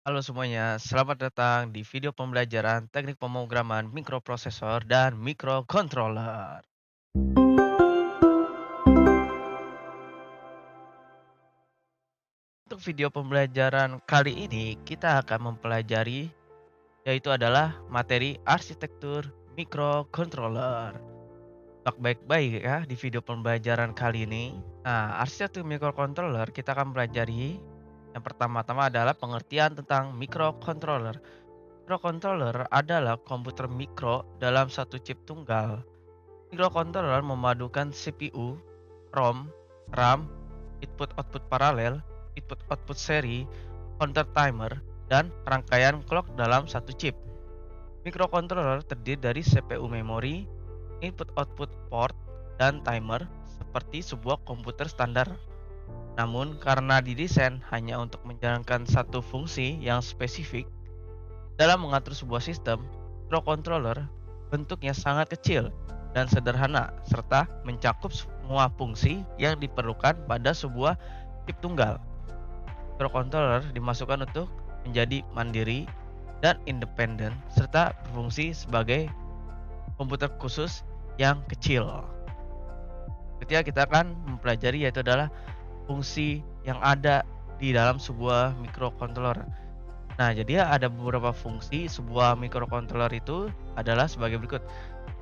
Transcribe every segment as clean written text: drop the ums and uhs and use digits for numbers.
Halo semuanya, selamat datang di video pembelajaran teknik pemrograman mikroprosesor dan mikrocontroller. Untuk video pembelajaran kali ini, kita akan mempelajari yaitu adalah materi arsitektur mikrocontroller. Simak baik-baik ya di video pembelajaran kali ini. Nah, arsitektur mikrocontroller kita akan pelajari yang pertama-tama adalah pengertian tentang mikrocontroller. Mikrocontroller adalah komputer mikro dalam satu chip tunggal. Mikrocontroller memadukan CPU, ROM, RAM, input-output paralel, input-output seri, counter timer, dan rangkaian clock dalam satu chip. Mikrocontroller terdiri dari CPU memori, input-output port, dan timer seperti sebuah komputer standar. Namun, karena didesain hanya untuk menjalankan satu fungsi yang spesifik, dalam mengatur sebuah sistem, microcontroller bentuknya sangat kecil dan sederhana serta mencakup semua fungsi yang diperlukan pada sebuah chip tunggal. Microcontroller dimasukkan untuk menjadi mandiri dan independen serta berfungsi sebagai komputer khusus yang kecil. Ketika kita akan mempelajari yaitu adalah fungsi yang ada di dalam sebuah microcontroller. Nah, jadi ada beberapa fungsi sebuah microcontroller itu adalah sebagai berikut.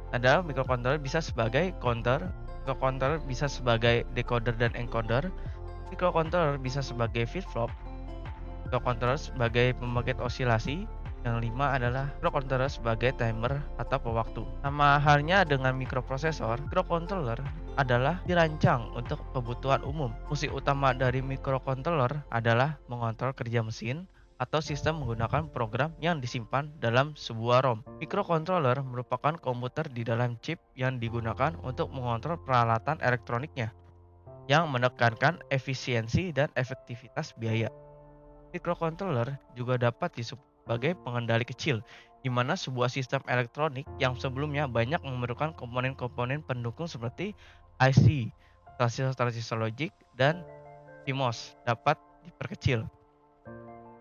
Ada microcontroller bisa sebagai counter, microcontroller bisa sebagai decoder dan encoder, microcontroller bisa sebagai flip-flop, microcontroller sebagai pembangkit osilasi, yang lima adalah microcontroller sebagai timer atau pewaktu. Sama halnya dengan mikroprosesor, microcontroller adalah dirancang untuk kebutuhan umum. Fungsi utama dari microcontroller adalah mengontrol kerja mesin atau sistem menggunakan program yang disimpan dalam sebuah ROM. Microcontroller merupakan komputer di dalam chip yang digunakan untuk mengontrol peralatan elektroniknya yang menekankan efisiensi dan efektivitas biaya. Microcontroller juga dapat disebut sebagai pengendali kecil, di mana sebuah sistem elektronik yang sebelumnya banyak memerlukan komponen-komponen pendukung seperti IC, transistor logic, dan CMOS dapat diperkecil.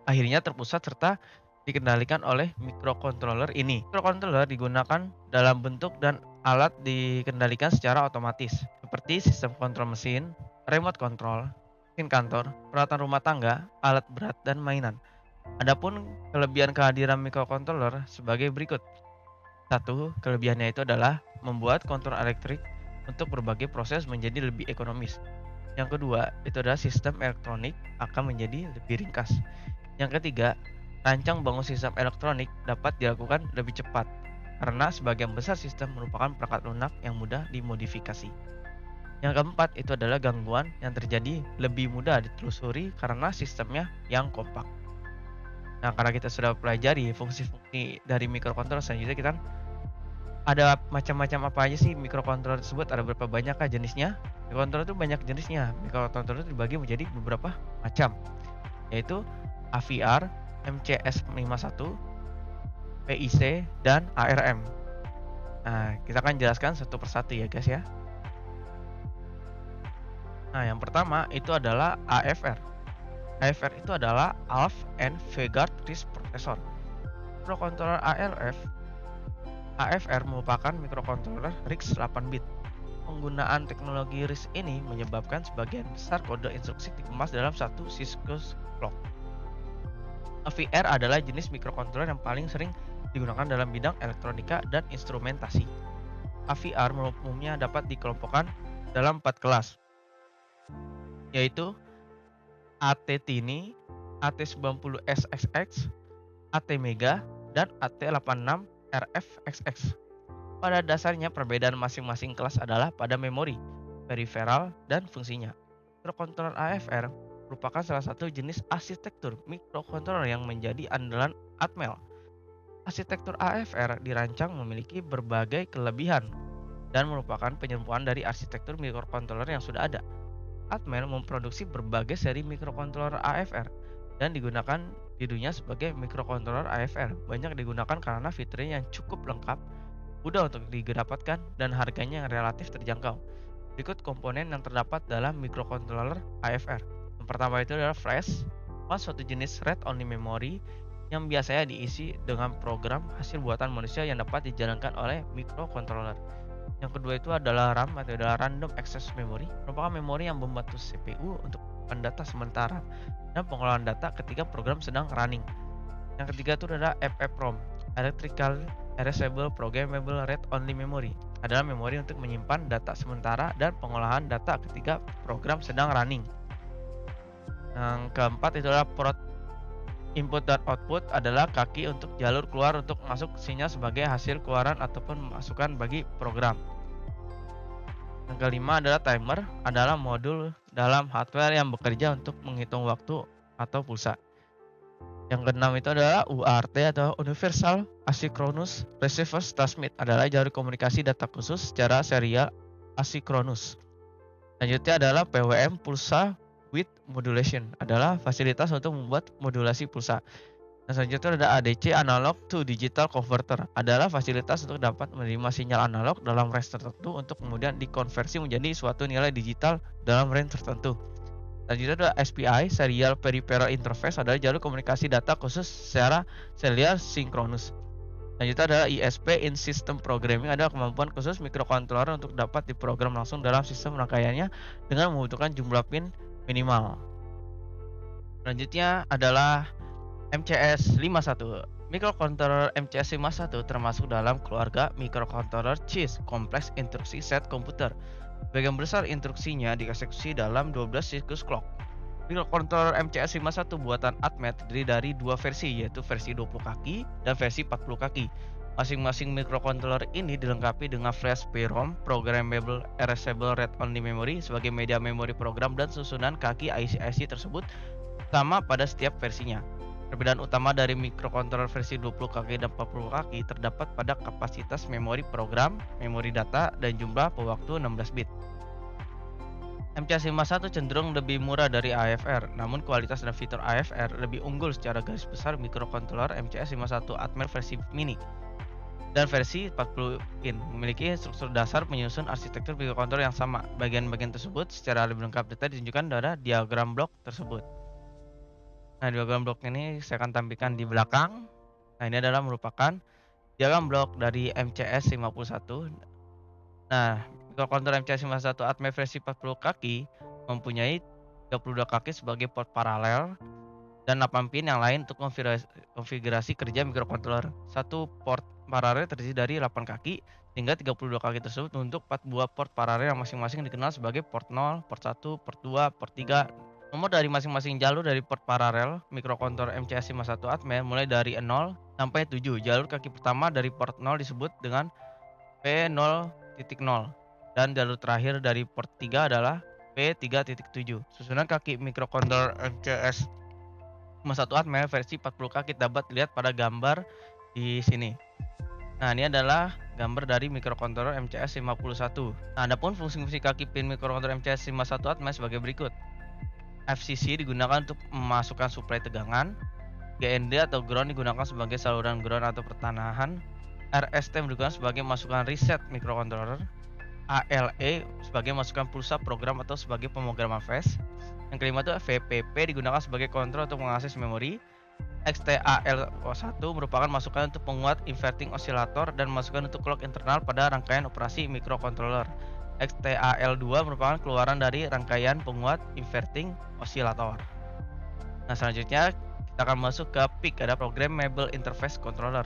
Akhirnya terpusat serta dikendalikan oleh microcontroller ini. Microcontroller digunakan dalam bentuk dan alat dikendalikan secara otomatis, seperti sistem kontrol mesin, remote control, mesin kantor, peralatan rumah tangga, alat berat, dan mainan. Adapun kelebihan kehadiran microcontroller sebagai berikut. Satu, kelebihannya itu adalah membuat kontrol elektrik untuk berbagai proses menjadi lebih ekonomis. Yang kedua, itu adalah sistem elektronik akan menjadi lebih ringkas. Yang ketiga, rancang bangun sistem elektronik dapat dilakukan lebih cepat karena sebagian besar sistem merupakan perangkat lunak yang mudah dimodifikasi. Yang keempat, itu adalah gangguan yang terjadi lebih mudah ditelusuri karena sistemnya yang kompak. Nah, karena kita sudah pelajari fungsi-fungsi dari microcontroller, selanjutnya kita ada macam-macam apa aja sih microcontroller tersebut, ada berapa banyak kah jenisnya? Microcontroller itu banyak jenisnya. Microcontroller dibagi menjadi beberapa macam, yaitu AVR, MCS51, PIC, dan ARM. Nah, kita akan jelaskan satu persatu ya guys ya. Nah, yang pertama itu adalah AFR. AFR itu adalah Alf and Vegard RISC Processor. Microcontroller AFR merupakan microcontroller RISC 8 bit. Penggunaan teknologi RISC ini menyebabkan sebagian besar kode instruksi dikemas dalam satu siklus clock. AVR adalah jenis microcontroller yang paling sering digunakan dalam bidang elektronika dan instrumentasi. AVR umumnya dapat dikelompokkan dalam 4 kelas, yaitu AT-Tiny, AT90SXX, AT-Mega, dan AT86RFXX. Pada dasarnya perbedaan masing-masing kelas adalah pada memori, peripheral, dan fungsinya. Microcontroller AFR merupakan salah satu jenis arsitektur microcontroller yang menjadi andalan Atmel. Arsitektur AFR dirancang memiliki berbagai kelebihan dan merupakan penyempurnaan dari arsitektur microcontroller yang sudah ada. Atmel memproduksi berbagai seri microcontroller AFR dan digunakan di dunia sebagai microcontroller AFR. Banyak digunakan karena fiturnya yang cukup lengkap, mudah untuk didapatkan, dan harganya yang relatif terjangkau. Berikut komponen yang terdapat dalam microcontroller AFR. Yang pertama itu adalah flash, suatu jenis read-only memory yang biasanya diisi dengan program hasil buatan manusia yang dapat dijalankan oleh microcontroller. Yang kedua itu adalah RAM atau adalah Random Access Memory, merupakan memori yang membantu CPU untuk menyimpan data sementara dan pengolahan data ketika program sedang running. Yang ketiga itu adalah EPROM, Electrical Erasable Programmable Read Only Memory, adalah memori untuk menyimpan data sementara dan pengolahan data ketika program sedang running. Yang keempat itu adalah port input dan output, adalah kaki untuk jalur keluar untuk masuk sinyal sebagai hasil keluaran ataupun masukan bagi program. Yang kelima adalah timer, adalah modul dalam hardware yang bekerja untuk menghitung waktu atau pulsa. Yang keenam itu adalah UART atau Universal Asynchronous Reverse Transmit, adalah jalur komunikasi data khusus secara serial asinkronus. Selanjutnya adalah PWM, Pulsa Width Modulation, adalah fasilitas untuk membuat modulasi pulsa. Dan selanjutnya ada ADC, Analog to Digital Converter, adalah fasilitas untuk dapat menerima sinyal analog dalam range tertentu untuk kemudian dikonversi menjadi suatu nilai digital dalam range tertentu. Selanjutnya ada SPI, Serial Peripheral Interface, adalah jalur komunikasi data khusus secara serial sinkronus. Selanjutnya adalah ISP, In System Programming, adalah kemampuan khusus mikrokontroler untuk dapat diprogram langsung dalam sistem rangkaiannya dengan membutuhkan jumlah pin minimal. Selanjutnya adalah MCS 51. Microcontroller MCS 51 termasuk dalam keluarga microcontroller CISC, Complex Instruction Set Computer. Sebagian besar instruksinya dieksekusi dalam 12 siklus clock. Microcontroller MCS 51 buatan Atmel terdiri dari dua versi, yaitu versi 20 kaki dan versi 40 kaki. Masing-masing microcontroller ini dilengkapi dengan flash PROM, Programmable Erasable Read-Only Memory, sebagai media memori program, dan susunan kaki IC tersebut sama pada setiap versinya. Perbedaan utama dari microcontroller versi 20 kaki dan 40 kaki terdapat pada kapasitas memori program, memori data, dan jumlah pewaktu 16 bit. MCS 51 cenderung lebih murah dari AFR, namun kualitas dan fitur AFR lebih unggul secara garis besar microcontroller MCS 51 Atmel versi mini dan versi 40 in memiliki struktur dasar penyusun arsitektur microcontroller yang sama. Bagian-bagian tersebut secara lebih lengkap detail ditunjukkan pada diagram blok tersebut. Nah, diagram blok ini saya akan tampilkan di belakang. Nah, ini adalah merupakan diagram blok dari MCS 51. Nah, microcontroller MCS 51 Atmel versi 40 kaki mempunyai 32 kaki sebagai port paralel dan 8 pin yang lain untuk konfigurasi kerja microcontroller. Satu port paralel terdiri dari 8 kaki, sehingga 32 kaki tersebut untuk 4 buah port paralel yang masing-masing dikenal sebagai port 0, port 1, port 2, port 3. Nomor dari masing-masing jalur dari port paralel microcontroller MCS 51 Atmel mulai dari 0 sampai 7. Jalur kaki pertama dari port 0 disebut dengan P0.0 dan jalur terakhir dari port 3 adalah P3.7. Susunan kaki microcontroller MCS 51 Atmel versi 40 kaki dapat dilihat pada gambar di sini. Nah, ini adalah gambar dari microcontroller MCS 51. Nah, adapun fungsi-fungsi kaki pin microcontroller MCS 51 Atmel sebagai berikut. FCC digunakan untuk memasukkan suplai tegangan. GND atau ground digunakan sebagai saluran ground atau pertanahan. RST digunakan sebagai masukan reset microcontroller. ALE sebagai masukan pulsa program atau sebagai pemrograman flash. Yang kelima itu VPP digunakan sebagai kontrol untuk mengakses memori. XTAL1 merupakan masukan untuk penguat inverting oscillator dan masukan untuk clock internal pada rangkaian operasi microcontroller. XTAL2 merupakan keluaran dari rangkaian penguat inverting oscillator. Nah, selanjutnya kita akan masuk ke PIC, ada Programmable Interface Controller.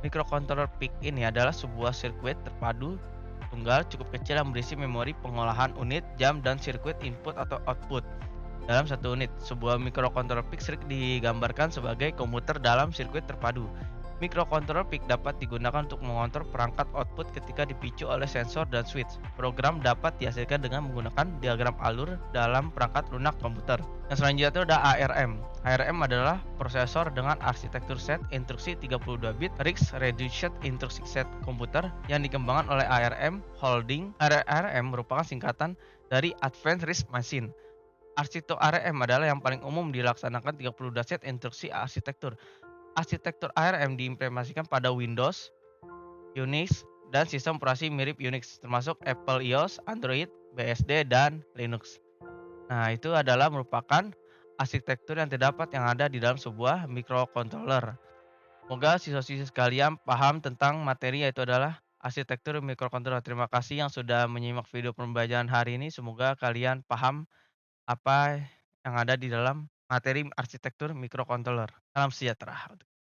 Microcontroller PIC ini adalah sebuah sirkuit terpadu tunggal cukup kecil yang berisi memori pengolahan unit, jam, dan sirkuit input atau output dalam satu unit. Sebuah microcontroller PIC sering digambarkan sebagai komputer dalam sirkuit terpadu. Microcontroller PIC dapat digunakan untuk mengontrol perangkat output ketika dipicu oleh sensor dan switch. Program dapat dihasilkan dengan menggunakan diagram alur dalam perangkat lunak komputer. Yang selanjutnya itu ada ARM. ARM adalah prosesor dengan arsitektur set instruksi 32 bit RISC Reduced Instruction Set Computer yang dikembangkan oleh ARM Holding. ARM merupakan singkatan dari Advanced RISC Machine. Arsitektur ARM adalah yang paling umum dilaksanakan 32 set instruksi arsitektur. Arsitektur ARM diimplementasikan pada Windows, Unix, dan sistem operasi mirip Unix, termasuk Apple iOS, Android, BSD, dan Linux. Nah, itu adalah merupakan arsitektur yang terdapat yang ada di dalam sebuah microcontroller. Semoga siswa-siswi sekalian paham tentang materi yaitu adalah arsitektur microcontroller. Terima kasih yang sudah menyimak video pembelajaran hari ini. Semoga kalian paham apa yang ada di dalam materi arsitektur microcontroller. Salam sejahtera.